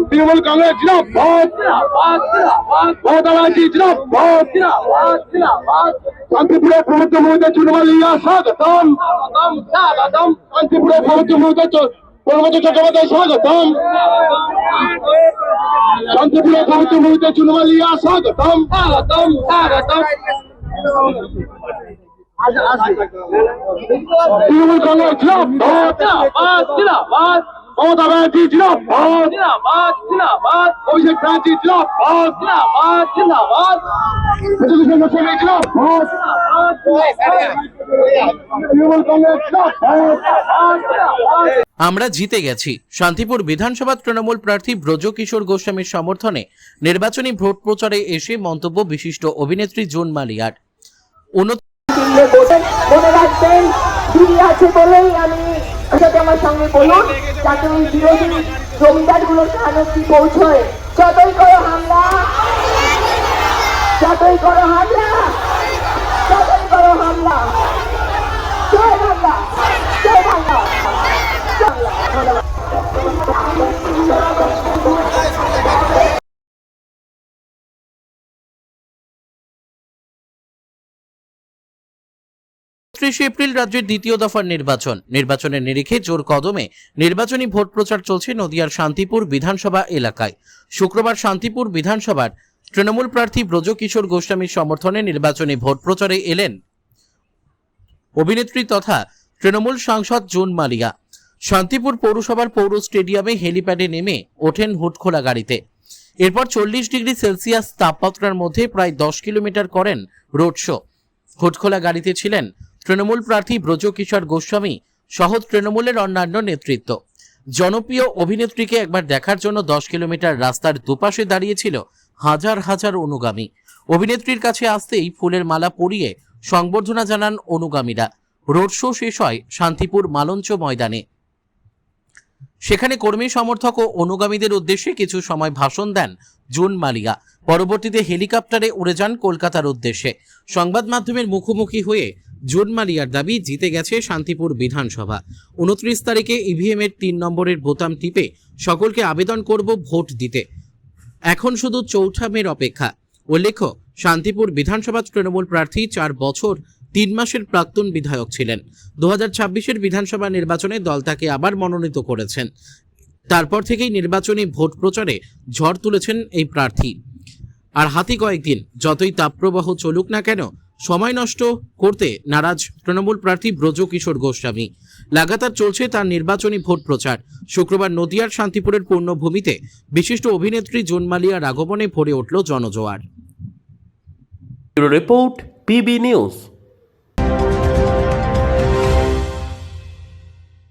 তৃণমূল কংগ্রেস জিন্দাবাদ, মমতা ব্যানার্জি জিন্দাবাদ, শান্তিপুরের প্রভুত্ব মহিলা চুনমালিয়া স্বাগতম, শান্তিপুরের প্রভুত্ব মহিলা প্রণবত চট্টোপাধ্যায় স্বাগতম, শান্তিপুরের প্রভুত্ব মহিলা চুনমালিয়া স্বাগতম। তৃণমূল কংগ্রেস জিন্দাবাদ, মমতা ব্যানার্জি জিন্দাবাদ, অভিষেক ব্যানার্জি জিন্দাবাদ, তৃণমূল কংগ্রেস জিন্দাবাদ। আমরা জিতে গেছি। শান্তিপুর বিধানসভা তৃণমূল প্রার্থী ব্রজকিশোর গোস্বামীর সমর্থনে নির্বাচনী ভোট প্রচারে এসে মন্তব্য বিশিষ্ট অভিনেত্রী জুন মালিয়ার। মনে রাখবেন, দিদি আছে বলেই আমি আমার সঙ্গে বলুন, যাতে ওই বিরোধী জমিদার গুলোর কানে কি পৌঁছয়। যতই করো হামলা, যতই করো হামলা, যতই করো হামলা, জয় বাংলা, জয় বাংলা। এপ্রিল রাজ্যের দ্বিতীয় দফার নির্বাচনের নিরিখে জোর কদমে নির্বাচনী ভোট প্রচার চলছে নদিয়ার শান্তিপুর বিধানসভা এলাকায়। শুক্রবার শান্তিপুর বিধানসভার তৃণমূল প্রার্থী ব্রজকিশোর গোস্বামীর সমর্থনে নির্বাচনী ভোট প্রচারে এলেন অভিনেত্রী তথা তৃণমূল সাংসদ জুন মালিয়া। শান্তিপুর পৌরসভার পৌর স্টেডিয়ামে হেলিপ্যাডে নেমে ওঠেন হুটখোলা গাড়িতে। এরপর 40 ডিগ্রি সেলসিয়াস তাপমাত্রার মধ্যে প্রায় 10 কিলোমিটার করেন রোড শো। হুটখোলা গাড়িতে ছিলেন তৃণমূল প্রার্থী ব্রজকিশোর গোস্বামী সহ তৃণমূলের অন্যান্য নেতৃত্ব। জনপ্রিয় অভিনেত্রীকে একবার দেখার জন্য 10 কিলোমিটার রাস্তার দুপাশে দাঁড়িয়েছিল হাজার হাজার অনুগামী। অভিনেত্রীর কাছে আসতেই ফুলের মালা পরিয়ে সংবর্ধনা জানান অনুগামীরা। রোড শো শেষ হয় শান্তিপুর মালঞ্চ ময়দানে। সেখানে কর্মী সমর্থক ও অনুগামীদের উদ্দেশ্যে কিছু সময় ভাষণ দেন জুন মালিয়া। পরবর্তীতে হেলিকপ্টারে উড়ে যান কলকাতার উদ্দেশ্যে। সংবাদ মাধ্যমের মুখোমুখি হয়ে জুন মালিয়ার দাবি, জিতে গেছে শান্তিপুর বিধানসভা। 29 তারিখে ইভিএম এর 3 নম্বরের বোতাম টিপে সকলকে আবেদন করব ভোট দিতে। এখন শুধু চৌঠা মের অপেক্ষা। উল্লেখ্য, শান্তিপুর বিধানসভা তৃণমূল প্রার্থী 4 বছর 3 মাসের প্রাক্তন বিধায়ক ছিলেন। 2026-এর বিধানসভা নির্বাচনে দল তাকে আবার মনোনীত করেছেন। তারপর থেকেই নির্বাচনী ভোট প্রচারে ঝড় তুলেছেন এই প্রার্থী। আর হাতে কয়েকদিন, যতই তাপপ্রবাহ চলুক না কেন, সময় নষ্ট করতে নারাজ তৃণমূল প্রার্থী ব্রজকিশোর গোস্বামী। লাগাতার চলছে তার নির্বাচনী ভোট প্রচার। শুক্রবার নদিয়ার শান্তিপুরের পূর্ণভূমিতে বিশিষ্ট অভিনেত্রী জুন মালিয়ার আগমনে ভরে উঠল জনজোয়ার। Report PB news.